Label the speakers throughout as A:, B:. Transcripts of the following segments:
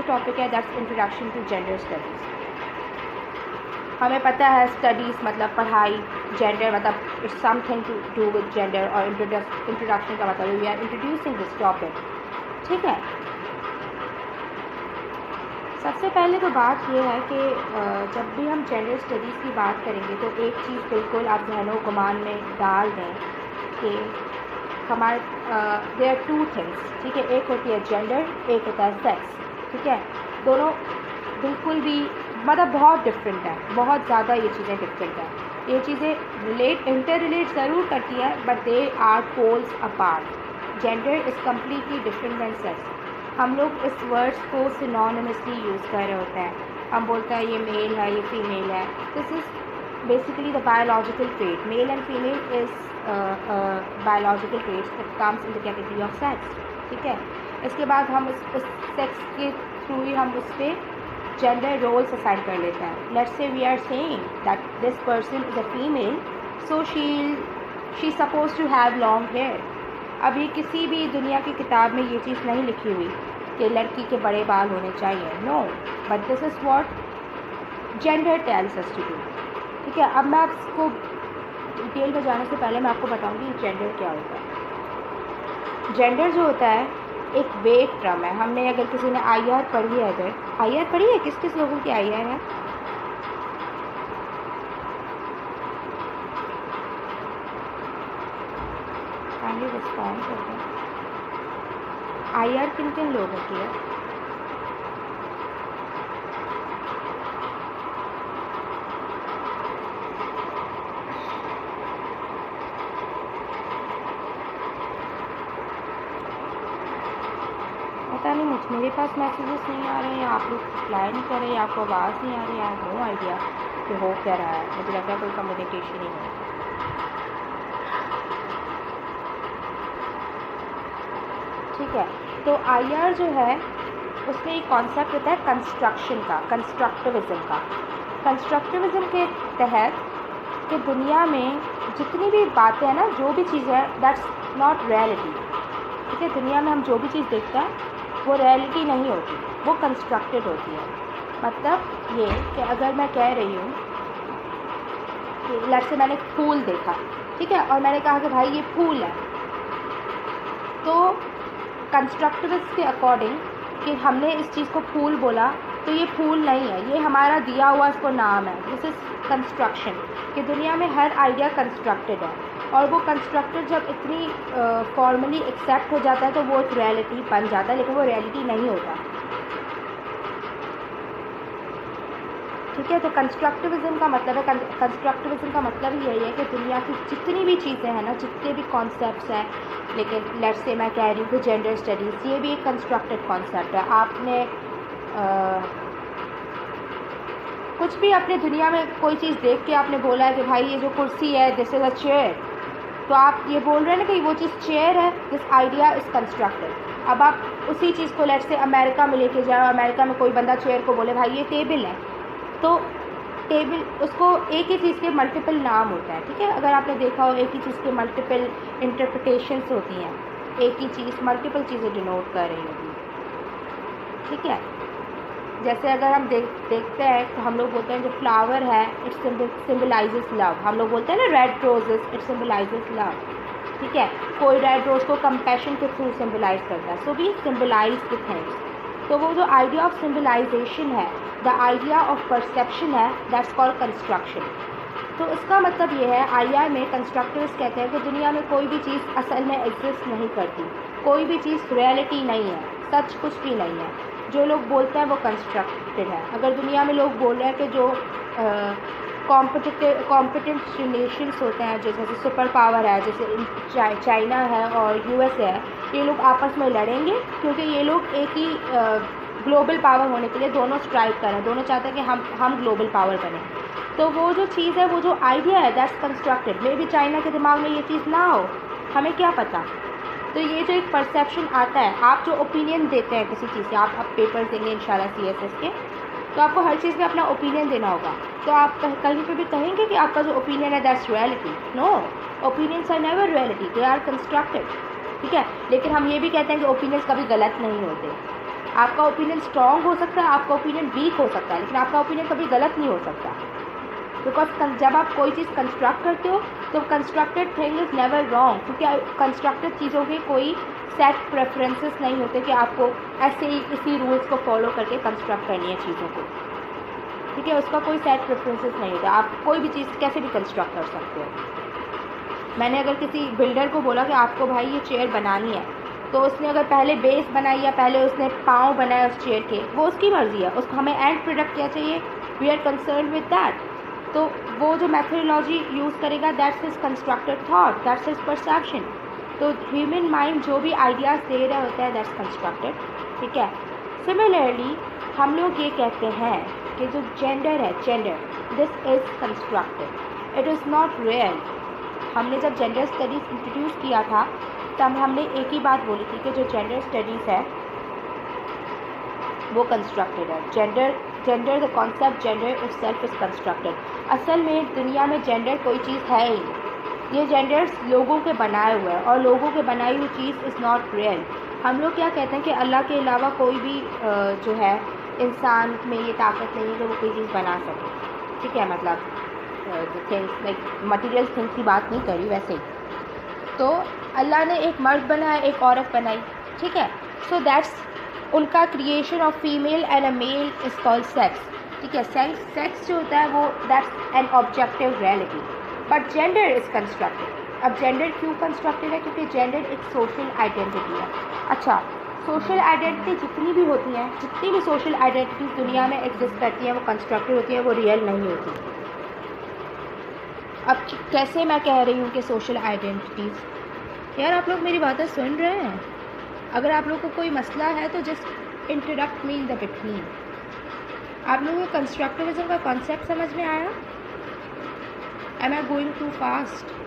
A: जो टॉपिक है that's introduction to gender studies. हमें पता है स्टडीज़ मतलब पढ़ाई, जेंडर मतलब it's something to do with gender, और इंट्रोडक्शन का मतलब we are introducing this topic. ठीक है, सबसे पहले तो बात यह है कि जब भी हम जेंडर स्टडीज़ की बात करेंगे तो एक चीज़ बिल्कुल आप जहनो गुमान में डाल दें कि हमारे देयर आर टू थिंग्स। ठीक है, एक होती है जेंडर, एक होता है सेक्स। ठीक है, दोनों बिल्कुल भी मतलब बहुत डिफरेंट है, बहुत ज़्यादा ये चीज़ें डिफरेंट हैं। ये चीज़ें इंटर रिलेट ज़रूर करती है but they are poles apart. Gender is completely different than sex. हम लोग इस वर्ड्स को सिनोनिमसली यूज़ कर रहे होते हैं। हम बोलते हैं ये मेल है, ये फीमेल है। This is basically the biological trait. Male and female is biological traits that comes in the category of sex. ठीक है, इसके बाद हम उस सेक्स के थ्रू ही हम उस पर जेंडर रोल्स असाइन कर लेते हैं। Let's say we are saying that this person is a female, so she suppose to have long hair. अब ये किसी भी दुनिया की किताब में ये चीज़ नहीं लिखी हुई कि लड़की के बड़े बाल होने चाहिए, no, but this is what gender tells us to do. ठीक है, अब मैं आपको डिटेल में जाने से पहले मैं आपको बताऊंगी जेंडर क्या होता है। जेंडर जो होता है एक वेग टर्म है। हमने अगर किसी ने आईआर पढ़ी है, अगर आईआर पढ़ी है, किस किस लोगों की आईआर है? काइंडली रिस्पॉन्ड करते हैं। आईआर किन किन लोगों की है? पता नहीं, मेरे पास मैसेजेस नहीं आ रहे हैं, आप लोग रिप्लाई नहीं कर रहे, आपको आवाज़ नहीं आ रही है। नो आइडिया कि हो क्या रहा है। मुझे लगता है कोई कम्युनिकेशन ही नहीं। ठीक है, तो आईआर जो है उसमें एक कॉन्सेप्ट होता है कंस्ट्रक्शन का, कंस्ट्रक्टिविज़म का। कंस्ट्रक्टिविज़म के तहत कि दुनिया में जितनी भी बातें हैं ना, जो भी चीज़ है दैट्स नॉट रियलिटी। ठीक है, दुनिया में हम जो भी चीज़ देखते हैं वो रियलिटी नहीं होती, वो कंस्ट्रक्टेड होती है। मतलब ये कि अगर मैं कह रही हूँ कि लेट्स से मैंने एक फूल देखा, ठीक है, और मैंने कहा कि भाई ये फूल है, तो कंस्ट्रक्टिविस्ट के अकॉर्डिंग कि हमने इस चीज़ को फूल बोला तो ये फूल नहीं है, ये हमारा दिया हुआ इसको नाम है। दिस इज़ कंस्ट्रक्शन कि दुनिया में हर आइडिया कंस्ट्रक्टेड है, और वो कंस्ट्रक्टेड जब इतनी फॉर्मली एक्सेप्ट हो जाता है तो वो एक रियलिटी बन जाता है, लेकिन वो रियलिटी नहीं होता। ठीक है, तो कंस्ट्रक्टिविज़म का मतलब है, कंस्ट्रक्टिविज़म का मतलब ही यही है कि दुनिया की जितनी भी चीज़ें हैं ना, जितने भी कॉन्सेप्ट्स हैं, लेकिन लेट्स से मैं कह रही हूँ कि जेंडर स्टडीज़ ये भी एक कंस्ट्रक्टेड कॉन्सेप्ट है। आपने कुछ भी अपने दुनिया में कोई चीज़ देख के आपने बोला है कि भाई ये जो कुर्सी है दिस इज़ अ चेयर, तो आप ये बोल रहे हैं ना कि वो चीज़ चेयर है, दिस आइडिया इज़ कंस्ट्रक्टेड। अब आप उसी चीज़ को लेट्स से अमेरिका में लेके जाओ, अमेरिका में कोई बंदा चेयर को बोले भाई ये टेबल है, तो टेबल उसको एक ही चीज़ के मल्टीपल नाम होता है। ठीक है, अगर आपने देखा हो एक ही चीज़ के मल्टीपल इंटरप्रिटेशंस होती हैं, एक ही चीज़ मल्टीपल चीज़ें डिनोट कर रही होती है। ठीक है, जैसे अगर हम देखते हैं तो हम लोग बोलते हैं जो फ्लावर है इट सिम्बलाइजेस लव। हम लोग बोलते हैं ना red roses it symbolises love. ठीक है, कोई रेड रोज़ को कंपैशन के थ्रू सिम्बलाइज करता है, so we symbolize the things. तो वो जो आइडिया ऑफ सिम्बलाइजेशन है, द आइडिया ऑफ परसेप्शन है, दैट्स कॉल्ड कंस्ट्रक्शन। तो इसका मतलब ये है, आईआर में कंस्ट्रक्टिविस्ट कहते हैं कि दुनिया में कोई भी चीज़ असल में एग्जिस्ट नहीं करती, कोई भी चीज़ रियलिटी नहीं है, सच कुछ भी नहीं है। जो लोग बोलते हैं वो कंस्ट्रक्टेड है। अगर दुनिया में लोग बोल रहे हैं कि जो कॉम्पिटेंट नेशंस होते हैं, जैसे सुपर पावर है, जैसे चाइना है और यूएसए है, ये लोग आपस में लड़ेंगे क्योंकि ये लोग एक ही ग्लोबल पावर होने के लिए दोनों स्ट्राइक कर रहे हैं, दोनों चाहते हैं कि हम ग्लोबल पावर बने। तो वो जो चीज़ है, वो जो आइडिया है that's constructed. May be China के दिमाग में ये चीज़ ना हो, हमें क्या पता। तो ये जो एक परसेप्शन आता है, आप जो ओपिनियन देते हैं किसी चीज़ से, आप पेपर्स देंगे इंशाल्लाह सीएसएस के, तो आपको हर चीज़ में अपना ओपिनियन देना होगा। तो आप कहीं पे भी कहेंगे कि आपका जो ओपिनियन है that's reality, no, opinions are never reality, they are constructed. ठीक है, लेकिन हम ये भी कहते हैं कि ओपिनियंस कभी गलत नहीं होते। आपका ओपिनियन स्ट्रॉन्ग हो सकता है, आपका ओपिनियन वीक हो सकता है, लेकिन आपका ओपिनियन कभी गलत नहीं हो सकता। बिकॉज जब आप कोई चीज़ कंस्ट्रक्ट करते हो तो constructed thing is never wrong, क्योंकि कंस्ट्रक्टेड चीज़ों के कोई सेट प्रेफरेंसेस नहीं होते कि आपको ऐसे ही इसी रूल्स को फॉलो करके कंस्ट्रक्ट करनी है चीज़ों को, ठीक है। उसका कोई सेट प्रेफरेंसेस नहीं होता, आप कोई भी चीज़ कैसे भी कंस्ट्रक्ट कर सकते हो। मैंने अगर किसी बिल्डर को बोला कि आपको भाई ये चेयर बनानी है, तो उसने अगर पहले बेस बनाई या पहले उसने पाँव बनाया उस चेयर के, वो उसकी मर्ज़ी है, उसको हमें एंड प्रोडक्ट क्या चाहिए, we are concern with that. तो वो जो मैथडोलॉजी यूज़ करेगा that's his constructed thought, that's his perception. तो ह्यूमन माइंड जो भी आइडियाज़ दे रहा होता है दैट्स कंस्ट्रक्टेड, ठीक है। सिमिलरली हम लोग ये कहते हैं कि जो जेंडर है, gender this is constructed, it is not real. हमने जब जेंडर स्टडीज़ इंट्रोड्यूस किया था तब हमने एक ही बात बोली थी कि जो जेंडर स्टडीज़ है वो कंस्ट्रक्टेड है। Gender the concept gender it self is constructed. असल में दुनिया में जेंडर कोई चीज़ है ही नहीं, ये जेंडर्स लोगों के बनाए हुए हैं और लोगों के बनाई हुई चीज़ इज़ नॉट रियल। हम लोग क्या कहते हैं कि अल्लाह के अलावा कोई भी जो है इंसान में ये ताकत नहीं है कि वो कोई चीज़ बना सके, ठीक है। मतलब थिंग्स लाइक मटीरियल थिंग्स की बात नहीं करी वैसे ही। तो अल्लाह ने एक मर्द बनाया, एक औरत बनाई, ठीक है। सो दैट्स उनका creation of female and a mail is called sex, ठीक है। सेक्स जो होता है वो that's an objective reality, but gender is constructed. अब जेंडर क्यों कंस्ट्रक्टेड है, क्योंकि जेंडर एक सोशल आइडेंटिटी है। अच्छा, सोशल आइडेंटिटी जितनी भी होती हैं, जितनी भी सोशल आइडेंटिटीज दुनिया में एग्जिस्ट करती हैं वो कंस्ट्रक्टेड होती हैं, वो रियल नहीं होती। अब कैसे मैं कह रही हूँ कि सोशल आइडेंटिटीज़, यार आप लोग मेरी बातें सुन रहे हैं? अगर आप लोग को कोई मसला है तो just interrupt me in the between. आप लोगों को कंस्ट्रक्टिविज्म का कॉन्सेप्ट समझ में आया? Am I going too fast?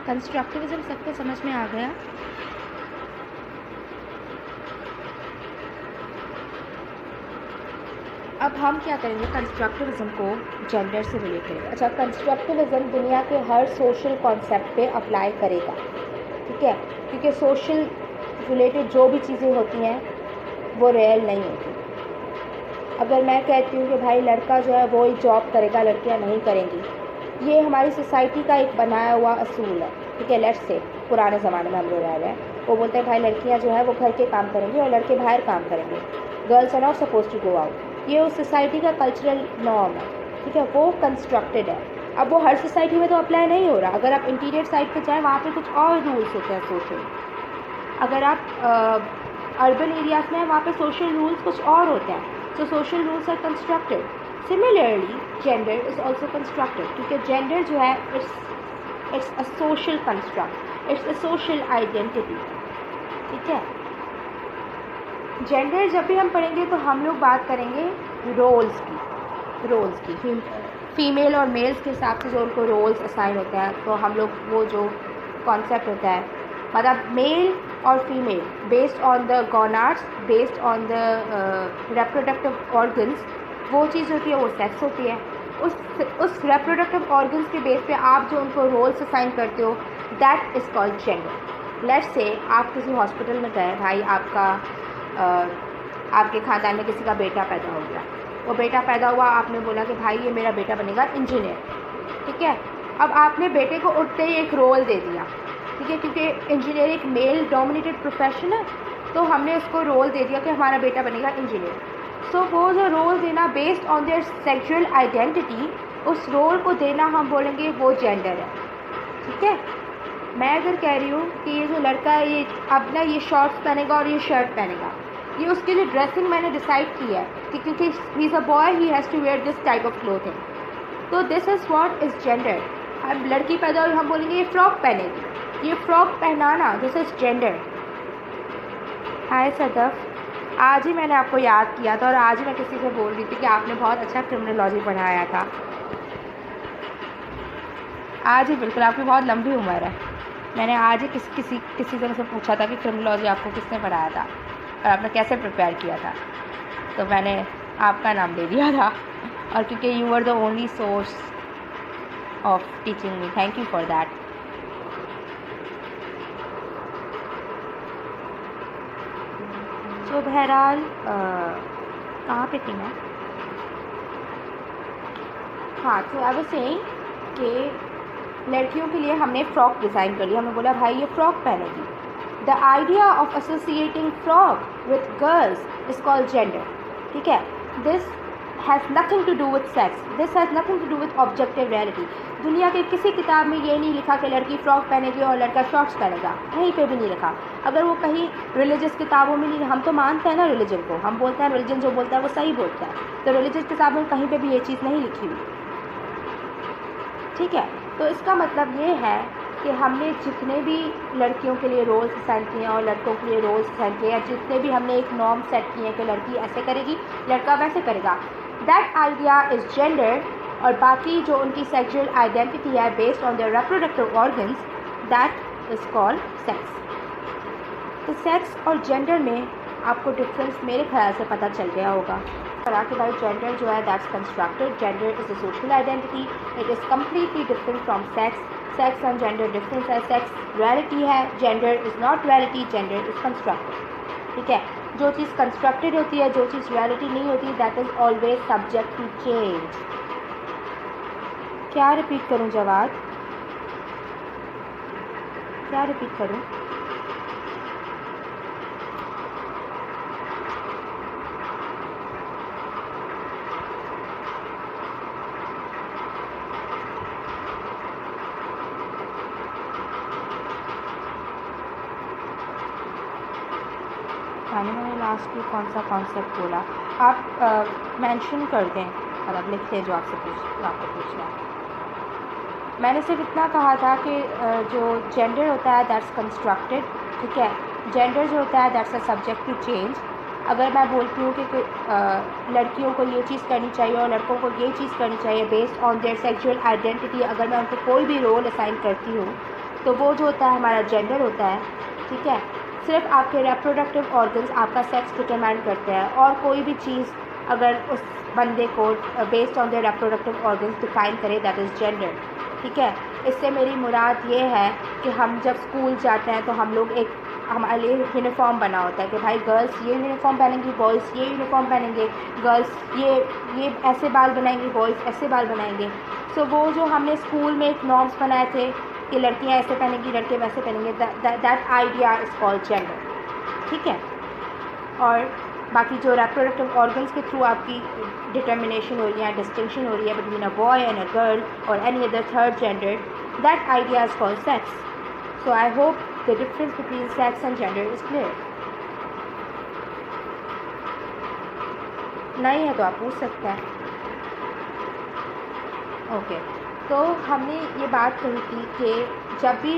A: Constructivism सबको समझ में आ गया? अब हम क्या करेंगे, कंस्ट्रक्टिविज्म को जेंडर से रिलेट करेंगे। अच्छा, कंस्ट्रक्टिविज्म दुनिया के हर सोशल कॉन्सेप्ट पे अप्लाई करेगा, ठीक है, क्योंकि सोशल रिलेटेड जो भी चीज़ें होती हैं वो रियल नहीं होती। अगर मैं कहती हूँ कि भाई लड़का जो है वो ही जॉब करेगा, लड़कियाँ नहीं करेंगी, ये हमारी सोसाइटी का एक बनाया हुआ असूल है, ठीक है। लेट्स से पुराने ज़माने में हम लोग रह रहे हैं, वो बोलते हैं भाई लड़कियाँ जो है वो घर के काम करेंगी और लड़के बाहर काम करेंगे, girls are not suppose to go out. ये उस सोसाइटी का कल्चरल नॉर्म है, ठीक है, वो कंस्ट्रक्टेड है। अब वो हर सोसाइटी में तो अप्लाई नहीं हो रहा। अगर आप इंटीरियर साइड पे जाएँ वहाँ पे कुछ और रूल्स होते हैं सोशल। अगर आप अर्बन एरियाज़ में हैं वहाँ पे सोशल रूल्स कुछ और होते हैं, so social rules are constructed. Similarly gender is also constructed, क्योंकि जेंडर जो है it's a social construct, it's a social identity, ठीक है। जेंडर जब भी हम पढ़ेंगे तो हम लोग बात करेंगे रोल्स की, फीमेल और मेल्स के हिसाब से जो उनको रोल्स असाइन होते हैं। तो हम लोग वो जो कॉन्सेप्ट होता है, मतलब मेल और female based on the gonads, based on the reproductive organs, वो चीज़ होती है वो सेक्स होती है। उस रिप्रोडक्टिव ऑर्गन्स के बेस पे आप जो उनको रोल्स असाइन करते हो that is called gender. Let's say आप किसी हॉस्पिटल में गए, भाई आपके ख़ानदान में किसी का बेटा पैदा हो गया, वो बेटा पैदा हुआ, आपने बोला कि भाई ये मेरा बेटा बनेगा इंजीनियर, ठीक है। अब आपने बेटे को उठते ही एक रोल दे दिया, ठीक है, क्योंकि इंजीनियर एक मेल डोमिनेटेड प्रोफेशन है, तो हमने उसको रोल दे दिया कि हमारा बेटा बनेगा इंजीनियर। सो वो जो रोल देना based on their sexual identity, उस रोल को देना हम बोलेंगे वो जेंडर है, ठीक है। मैं अगर कह रही हूँ कि ये जो लड़का है ये अब ना ये शॉर्ट्स पहनेगा और ये शर्ट पहनेगा, ये उसके लिए ड्रेसिंग मैंने डिसाइड किया है कि क्योंकि he is a boy, he has to wear this type of clothing, तो this is what is gender. अब लड़की पैदा हुई, हम बोलेंगे ये फ्रॉक पहनेगी, ये फ्रॉक पहनाना, दिस इज़ जेंडर। हाय सदफ, आज ही मैंने आपको याद किया था और आज ही मैं किसी से बोल रही थी कि आपने बहुत अच्छा क्रिमिनोलॉजी पढ़ाया था। आज ही बिल्कुल, आपकी बहुत लंबी उम्र है। मैंने आज ही किसी जन से पूछा था कि क्रिमिनोलॉजी आपको किसने पढ़ाया था और आपने कैसे प्रिपेयर किया था, तो मैंने आपका नाम ले लिया था, और क्योंकि you were the only source of teaching me, thank you for that. तो बहरहाल कहाँ पे थी मैं? हाँ, तो आई वाज सेइंग कि लड़कियों के लिए हमने फ़्रॉक डिज़ाइन कर लिया। हमने बोला भाई ये फ़्रॉक पहनेगी। The idea of associating frock with girls is called gender. ठीक है, this has nothing to do with sex, this has nothing to do with objective reality. दुनिया के किसी किताब में ये नहीं लिखा कि लड़की फ़्रॉक पहनेगी और लड़का शॉर्ट्स पहनेगा, कहीं पे भी नहीं लिखा। अगर वो कहीं रिलीजियस किताबों में नहीं, हम तो मानते हैं ना रिलीजन को, हम बोलते हैं रिलीजन जो बोलता है वो सही बोलता है, तो रिलीजियस किताब में कहीं पे भी ये चीज़ नहीं लिखी हुई। ठीक है, तो इसका मतलब ये है कि हमने जितने भी लड़कियों के लिए रोल्स असाइन किए हैं और लड़कों के लिए रोल्स असाइन किए हैं, जितने भी हमने एक नॉर्म सेट किए हैं कि लड़की ऐसे करेगी लड़का वैसे करेगा, दैट आइडिया इज़ जेंडर। और बाकी जो उनकी सेक्सुअल आइडेंटिटी है based on their reproductive organs, that is called sex. तो सेक्स और जेंडर में आपको डिफरेंस मेरे ख्याल से पता चल गया होगा कि भाई जेंडर जो है that's constructed, gender is a social identity, it is completely different from sex. Sex and gender difference है, सेक्स रियलिटी है, gender is not reality, gender is constructed. ठीक है, जो चीज़ कंस्ट्रक्टेड होती है, जो चीज़ रियलिटी नहीं होती, that is always subject to change. क्या रिपीट करूँ जवाब, क्या रिपीट करूँ? मैंने लास्ट में कौन सा कॉन्सेप्ट बोला, आप मेंशन कर दें, मतलब लिख लें जो आपको पूछना है। मैंने सिर्फ इतना कहा था कि जो जेंडर होता है दैट्स कंस्ट्रक्टेड। ठीक है, जेंडर जो होता है that's a subject to change. अगर मैं बोलती हूँ कि लड़कियों को ये चीज़ करनी चाहिए और लड़कों को ये चीज़ करनी चाहिए based on their sexual identity, अगर मैं उनको कोई भी रोल असाइन करती हूँ तो वो जो होता है हमारा जेंडर होता है। ठीक है, सिर्फ आपके रिप्रोडक्टिव ऑर्गन्स आपका सेक्स डिटरमाइन करते हैं, और कोई भी चीज़ अगर उस बंदे को based on their reproductive organs define करे, दैट इज़ जेंडर। ठीक है, इससे मेरी मुराद ये है कि हम जब स्कूल जाते हैं तो हम लोग एक, हमारे लिए यूनिफॉर्म बना होता है कि भाई गर्ल्स ये यूनिफॉर्म पहनेंगी, बॉयज़ ये यूनिफॉर्म पहनेंगे, गर्ल्स ये ऐसे बाल बनाएंगी, बॉयज़ ऐसे बाल बनाएंगे। सो वो जो हमने स्कूल में एक नॉर्म्स बनाए थे कि लड़कियां ऐसे पहनेंगी, लड़के वैसे पहनेंगे, that idea is called gender. ठीक है, और बाकी जो रिप्रोडक्टिव ऑर्गन्स के थ्रू आपकी डिटर्मिनेशन हो रही है, डिस्टिंक्शन हो रही है between a boy and a girl और any other third gender, that idea is called sex. So I hope the difference between sex and gender is clear. नहीं है तो आप पूछ सकते हैं। ओके, तो हमने ये बात कही थी कि जब भी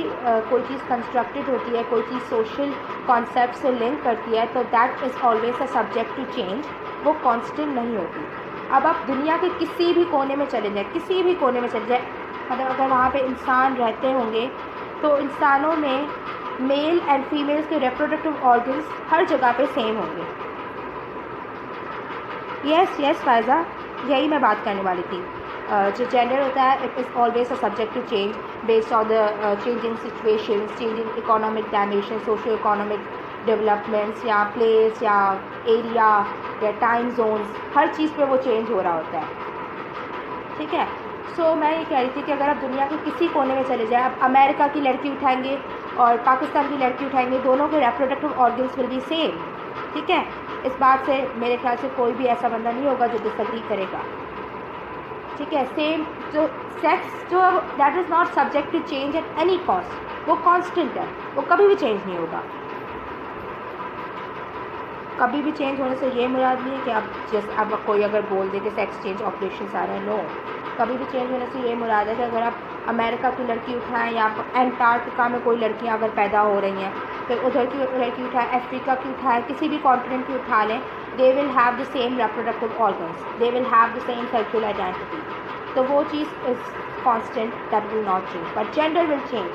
A: कोई चीज़ कंस्ट्रक्टेड होती है, कोई चीज़ सोशल कॉन्सेप्ट से लिंक करती है, तो that is always a subject to change, वो कांस्टेंट नहीं होती। अब आप दुनिया के किसी भी कोने में चले जाएं, किसी भी कोने में चले जाएं, मतलब अगर वहाँ पे इंसान रहते होंगे तो इंसानों में मेल एंड फीमेल्स के रिप्रोडक्टिव ऑर्गन्स हर जगह पे सेम होंगे। यस फायज़ा, यही मैं बात करने वाली थी। जो जेंडर होता है it is always a subject to change based on the changing situations, changing economic dimension, socio economic developments, या प्लेस या एरिया या टाइम जोन्स, हर चीज़ पे वो चेंज हो रहा होता है। ठीक है, सो मैं ये कह रही थी कि अगर आप दुनिया के किसी कोने में चले जाएं, आप अमेरिका की लड़की उठाएंगे और पाकिस्तान की लड़की उठाएंगे, दोनों के reproductive organs will be same. ठीक है, इस बात से मेरे ख्याल से कोई भी ऐसा बंदा नहीं होगा जो डिसएग्री करेगा। ठीक है, सेम जो सेक्स जो that is not subject to change at any cost, वो कांस्टेंट है, वो कभी भी चेंज नहीं होगा। कभी भी चेंज होने से ये मुराद नहीं है कि आप जैसे अब कोई अगर बोल दे कि सेक्स चेंज ऑपरेशन आ रहे हैं, नो, कभी भी चेंज होने से ये मुराद है कि अगर आप अमेरिका की लड़की उठाएं या एंटार्क्टिका में कोई लड़कियां अगर पैदा हो रही हैं, फिर उधर की लड़की उठाएं, अफ्रीका की उठाएं, किसी भी कॉन्टिनेंट की उठा लें, they will have the same reproductive organs, they will have the same sexual identity. तो वो चीज़ is constant, that will not change, but gender will change.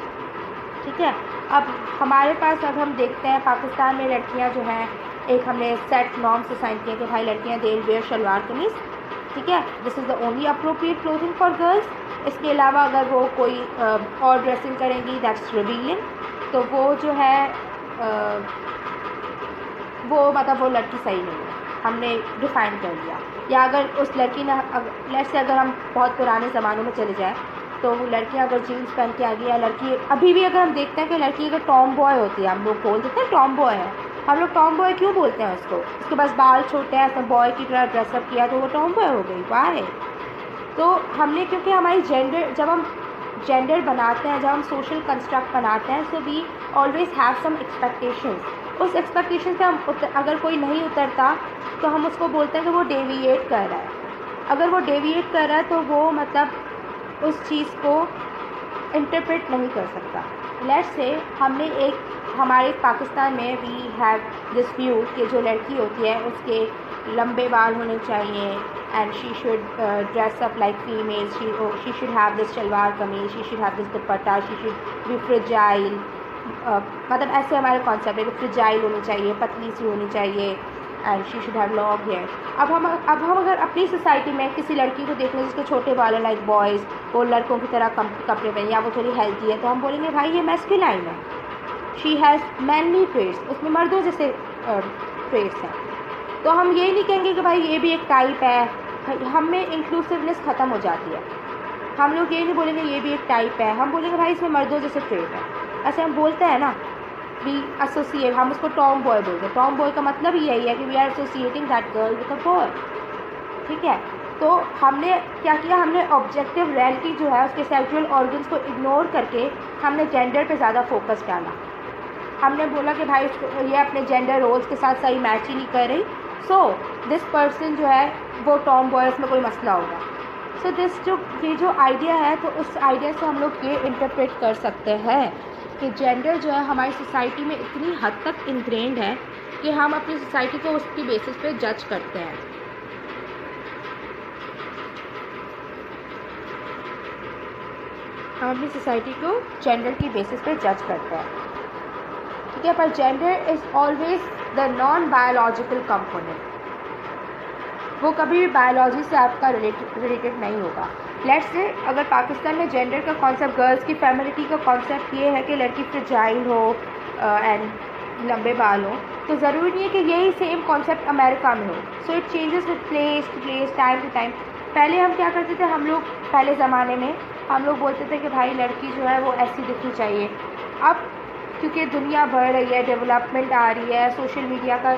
A: ठीक है। अब हमारे पास अब हम देखते हैं पाकिस्तान में लड़कियां जो हैं, एक हमने सेट नॉर्म्स साइन किए कि भाई लड़कियां दे वेयर शलवार कमीज़, ठीक है, this is the only appropriate clothing for girls. इसके अलावा अगर वो कोई और ड्रेसिंग करेंगी दैट्स रिवीलिंग, तो वो जो है वो मतलब वो लड़की सही नहीं है, हमने डिफ़ाइन कर लिया। या अगर उस लड़की ने लेट्स से अगर हम बहुत पुराने ज़मानों में चले जाएँ तो लड़कियां अगर जीन्स पहन के आ गई, या लड़की अभी भी अगर हम देखते हैं कि लड़की अगर टॉम बॉय होती है, हम लोग बोल देते हैं टॉम बॉय है, हम लोग टॉम बॉय क्यों बोलते हैं उसको, उसके पास बाल छोटे हैं, उसने बॉय की तरह ड्रेसअप किया तो वो टॉम बॉय हो गई, वाह। तो हमने क्योंकि हमारी जेंडर, जब हम जेंडर बनाते हैं, जब हम सोशल कंस्ट्रक्ट बनाते हैं, so we always have some expectations. उस एक्सपेक्टेशन से हम अगर कोई नहीं उतरता तो हम उसको बोलते हैं कि वो डेविएट कर रहा है। अगर वो डेविएट कर रहा है तो वो मतलब उस चीज़ को इंटरप्रेट नहीं कर सकता। लेट्स से हमने एक हमारे पाकिस्तान में वी हैव दिस व्यू कि जो लड़की होती है उसके लंबे बाल होने चाहिए and she should dress up like female, she should have this shalwar kameez, she should have this dupatta, she should be fragile, मतलब ऐसे हमारे कॉन्सेप्ट है कि फ्रिजाइल होनी चाहिए, पतली सी होनी चाहिए and she should have long hair. अब हम अगर अपनी सोसाइटी में किसी लड़की को देख लें जिसके छोटे बाल हैं लाइक बॉयज़, वो लड़कों की तरह कपड़े पहने या वो थोड़ी हेल्थी है, तो हम बोलेंगे भाई ये मैस्कुलाइन है, शी हैज़ मैनली ट्रेट्स, उसमें मर्दों जैसे ट्रेट्स हैं। तो हम ये नहीं कहेंगे कि भाई ये भी एक टाइप है, हम में इंक्लूसिवनेस ख़त्म हो जाती है। हम लोग ये नहीं बोलेंगे ये भी एक टाइप है, हम बोलेंगे भाई इसमें मर्दों जैसे ट्रेट है। ऐसे हम बोलते हैं ना, वी एसोसिएट, हम उसको टॉम बॉय बोलते हैं। टॉम बॉय का मतलब ही यही है कि we are associating that girl with a boy, ठीक है। तो हमने क्या किया, हमने ऑब्जेक्टिव रियलिटी जो है उसके सेक्सुअल ऑर्गन्स को इग्नोर करके हमने जेंडर पे ज़्यादा फोकस डाला। हमने बोला कि भाई ये अपने जेंडर रोल्स के साथ सही मैच ही नहीं कर रही, सो दिस पर्सन जो है वो टॉम बॉयज़ में कोई मसला होगा। सो दिस ये जो आइडिया है, तो उस आइडिया से हम लोग ये इंटरप्रेट कर सकते हैं कि जेंडर जो है हमारी सोसाइटी में इतनी हद तक इंग्रेंड है कि हम अपनी सोसाइटी को उसकी बेसिस पे जज करते हैं। हम अपनी सोसाइटी को जेंडर की बेसिस पे जज करते हैं, ठीक है। पर gender is always the non biological component, वो कभी भी बायोलॉजी से आपका रिलेटेड नहीं होगा। लेट्स से अगर पाकिस्तान में जेंडर का कॉन्सेप्ट, गर्ल्स की फेमिनिटी का कॉन्सेप्ट ये है कि लड़की फ्रिजाइल हो एंड लंबे बाल हो, तो ज़रूरी नहीं है कि यही सेम कॉन्सेप्ट अमेरिका में हो। So it changes with place to place, time to time. पहले हम क्या करते थे, हम लोग पहले ज़माने में हम लोग बोलते थे कि भाई लड़की जो है वो ऐसी दिखनी चाहिए। अब क्योंकि दुनिया बढ़ रही है, डेवलपमेंट आ रही है, सोशल मीडिया का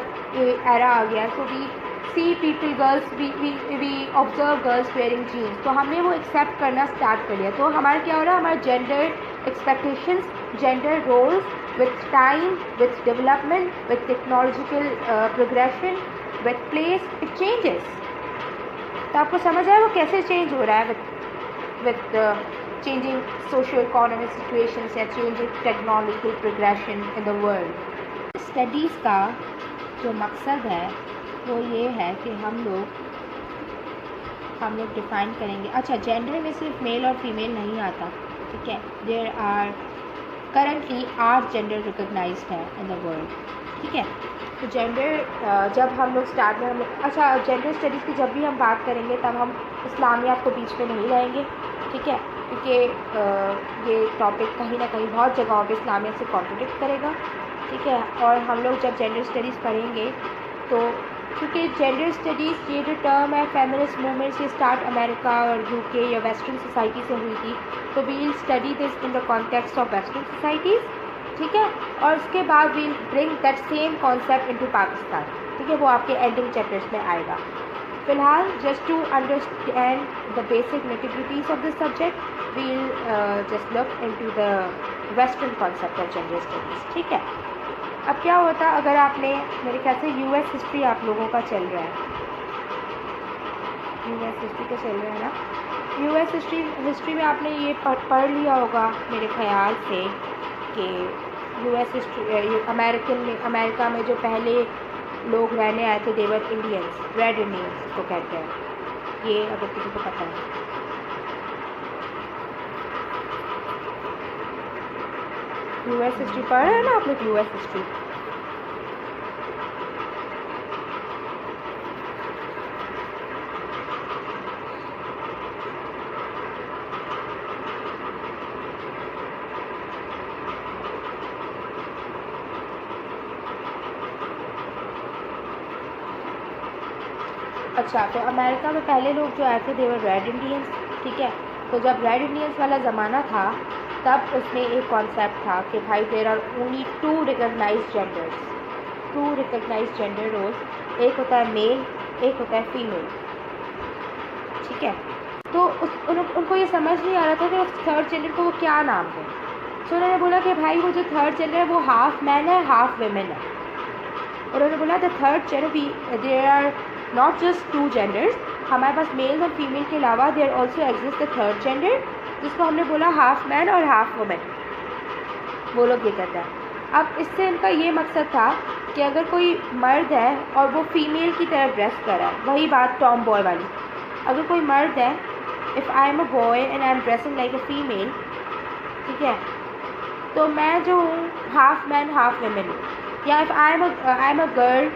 A: एरा आ गया है, so we see people, girls, we observe girls wearing jeans, तो हमने वो एक्सेप्ट करना स्टार्ट कर लिया। तो हमारा क्या हो रहा है, हमारे gender expectations, gender roles with time, with development, with technological progression, with place, it changes. तो आपको समझ आया वो कैसे चेंज हो रहा है विथ changing socio-economic situations या changing technological progression in the world। Studies का जो मकसद है वो ये है कि हम लोग डिफ़ाइन करेंगे। अच्छा, जेंडर में सिर्फ मेल और फीमेल नहीं आता, ठीक है। There are currently 8 gender recognized है इन द वर्ल्ड, ठीक है। तो जेंडर जब हम लोग स्टार्ट में अच्छा जेंडर स्टडीज़ की जब भी हम बात करेंगे तब हम इस्लामियात को बीच में नहीं लाएंगे, ठीक है, क्योंकि ये टॉपिक कहीं ना कहीं बहुत जगहों पे इस्लामियत से कॉन्ट्रडिक्ट करेगा, ठीक है। और हम लोग जब जेंडर स्टडीज़ पढ़ेंगे तो क्योंकि जेंडर स्टडीज़ ये जो टर्म है फेमिनिस्ट मूवमेंट ये स्टार्ट अमेरिका और यूके या वेस्टर्न सोसाइटी से हुई थी, तो we will study this in the context of western societies, ठीक है। और उसके बाद we will bring that same concept into Pakistan, ठीक है, वो आपके एंडिंग चैप्टर्स में आएगा। फ़िलहाल just to understand the basic nativities of this subject we will just look into the western concept of gender studies, ठीक है। अब क्या होता अगर आपने, मेरे ख्याल से यूएस हिस्ट्री आप लोगों का चल रहा है, यूएस हिस्ट्री का चल रहा है ना, यूएस हिस्ट्री में आपने ये पढ़ लिया होगा मेरे ख्याल से कि यूएस हिस्ट्री अमेरिका में जो पहले लोग रहने आए थे देवर इंडियंस, रेड इंडियंस को कहते हैं, ये अगर किसी को पता है। यूएस हिस्ट्री पढ़ रहे हैं ना आप लोग, यूएस हिस्ट्री। अच्छा, तो अमेरिका में पहले लोग जो आए थे दे वर रेड इंडियंस, ठीक है। तो जब रेड इंडियंस वाला ज़माना था तब उसमें एक कॉन्सेप्ट था कि भाई there are only two recognized genders, two recognized gender roles, एक होता है मेल, एक होता है फीमेल, ठीक है। तो उनको ये समझ नहीं आ रहा था कि उस थर्ड जेंडर को वो क्या नाम दें। तो उन्होंने बोला कि भाई वो जो थर्ड जेंडर है वो हाफ मैन है हाफ वेमेन है। उन्होंने बोला the third gender, there are not just two genders, हमारे पास मेल और फीमेल के अलावा there also exist the third gender, जिसको हमने बोला हाफ मैन और हाफ वुमेन। वो लोग ये कहते हैं। अब इससे इनका ये मकसद था कि अगर कोई मर्द है और वो फीमेल की तरह ड्रेस कर रहा है, वही बात टॉम बॉय वाली, अगर कोई मर्द है, if I am a boy and I am dressing like a female, ठीक है, तो मैं जो हूँ हाफ मैन हाफ वुमेन हूँ। या if I am a girl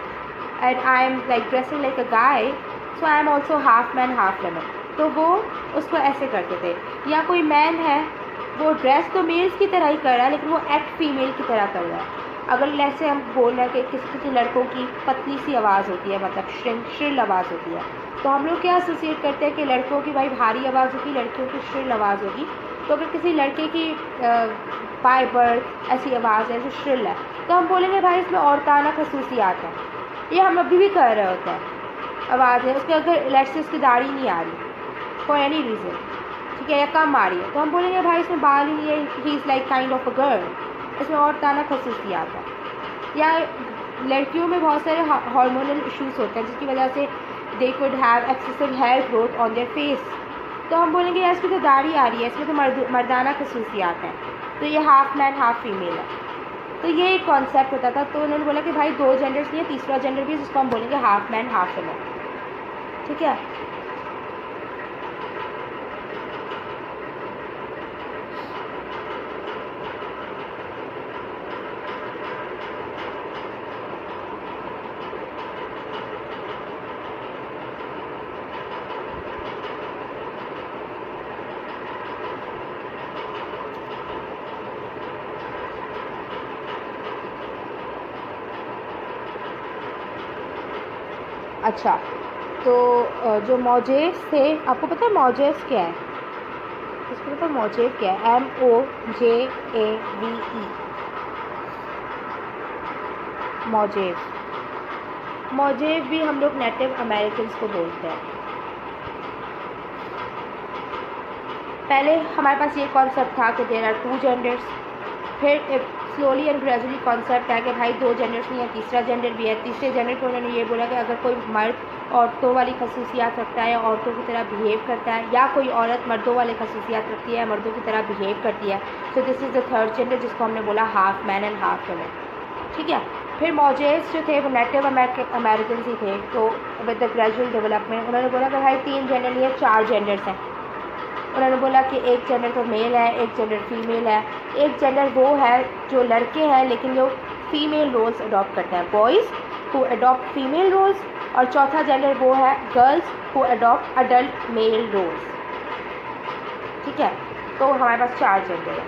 A: and I am like dressing like a guy, so I am also half man half woman, तो वो उसको ऐसे करते थे। या कोई मैन है, वो ड्रेस तो मेल्स की तरह ही कर रहा है लेकिन वो एक्ट फीमेल की तरह कर रहा है। अगर जैसे हम बोल रहे हैं कि किसी लड़कों की पतली सी आवाज़ होती है, मतलब श्रिल आवाज़ होती है, तो हम लोग क्या एसोसिएट करते हैं कि लड़कों की भाई भारी आवाज़ होगी, लड़कियों की श्रिल आवाज़ होगी। तो अगर किसी लड़के की बाय बर्थ ऐसी आवाज़ है जो श्रिल है, तो हम बोलेंगे भाई इसमें औरताना खसूसियात है। ये हम अभी भी कर रहे होते हैं, आवाज़ है उसके, अगर लेट्स से उसकी दाढ़ी नहीं आ रही फॉर एनी रीज़न, ठीक है, या कम आ रही है, तो हम बोलेंगे भाई इसमें बाल ही नहीं है, he is like kind of a girl, इसमें और ताना खसूसियात है। या लड़कियों में बहुत सारे हार्मोनल इश्यूज होते हैं जिसकी वजह से they could have excessive hair growth on their face, तो हम बोलेंगे यार इसमें तो दाढ़ी आ रही है, इसमें तो मर्दाना खसूसियात हैं, तो ये हाफ मैन हाफ फीमेल है। तो ये एक कॉन्सेप्ट होता था। तो उन्होंने बोला कि भाई दो जेंडर्स नहीं है, तीसरा जेंडर भी है जिसको हम बोलेंगे हाफ मैन हाफ वुमेन, ठीक है। अच्छा, तो जो मौजेस थे, आपको पता है मौजेस क्या है? किसको पता है मौजेव क्या है? MOJAVE, मौजेव। मौजेव भी हम लोग नेटिव अमेरिकन को बोलते हैं। पहले हमारे पास ये कॉन्सेप्ट था कि देयर आर टू जेंडर्स, फिर स्लोली एंड ग्रेजुअली कॉन्सेप्ट है कि भाई दो जेंडर्स नहीं है, तीसरा जेंडर भी है। तीसरे जेंडर को उन्होंने ये बोला कि अगर कोई मर्द औरतों वाली खसूसियात रखता है या औरतों की तरह बिहेव करता है, या कोई औरत मर्दों वाले खसूसियात रखती है, मर्दों की तरह बिहेव करती है, तो this is the third gender, जिसको हमने बोला half man and half women, ठीक है। फिर मौजेस जो थे वो नेटिव अमेरिकन ही थे, तो विद द ग्रेजुअल डेवलपमेंट उन्होंने बोला कि भाई तीन जेंडर नहीं है, चार जेंडर्स हैं। उन्होंने बोला कि एक जेंडर तो मेल है, एक जेंडर फीमेल है, एक जेंडर वो है जो लड़के हैं लेकिन जो फीमेल रोल्स अडॉप्ट करते हैं, boys who adopt female roles, और चौथा जेंडर वो है girls who adopt adult male roles, ठीक है। तो हमारे पास चार जेंडर है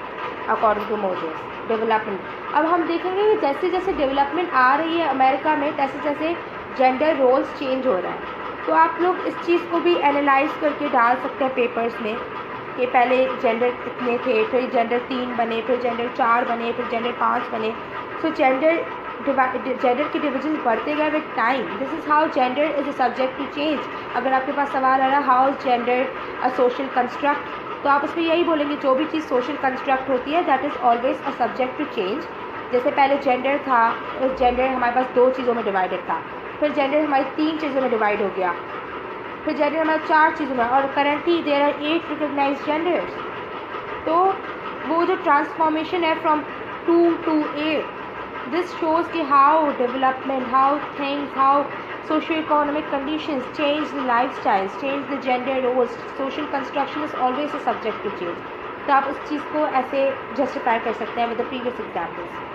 A: अकॉर्डिंग टू मोजेस डेवलपमेंट। अब हम देखेंगे कि जैसे जैसे डेवलपमेंट आ रही है अमेरिका में, तैसे तैसे जेंडर रोल्स चेंज हो रहे हैं। तो आप लोग इस चीज़ को भी एनालाइज करके डाल सकते हैं पेपर्स में कि पहले जेंडर कितने थे, फिर जेंडर 3 बने, फिर जेंडर 4 बने, फिर जेंडर 5 बने। सो जेंडर के डिविजन बढ़ते गए with time. This is how gender is a subject to change. अगर आपके पास सवाल आ रहा है how is gender a social construct, तो आप उसमें यही बोलेंगे जो भी चीज़ सोशल कंस्ट्रक्ट होती है that is always a subject to change. जैसे पहले जेंडर था, जेंडर हमारे पास 2 चीज़ों में डिवाइडेड था, फिर जेंडर हमारी 3 चीज़ों में डिवाइड हो गया, फिर जेंडर हमारे 4 चीज़ों में, और currently there are 8 recognized genders. तो वो जो ट्रांसफॉर्मेशन है फ्रॉम 2 to 8, दिस शोज़ कि how development, how things, how socio economic conditions change the life styles, change the gender roles, social construction is always a subject to change. तो आप उस चीज़ को ऐसे जस्टिफाई कर सकते हैं विद द प्रीवियस एग्जाम्पल्स।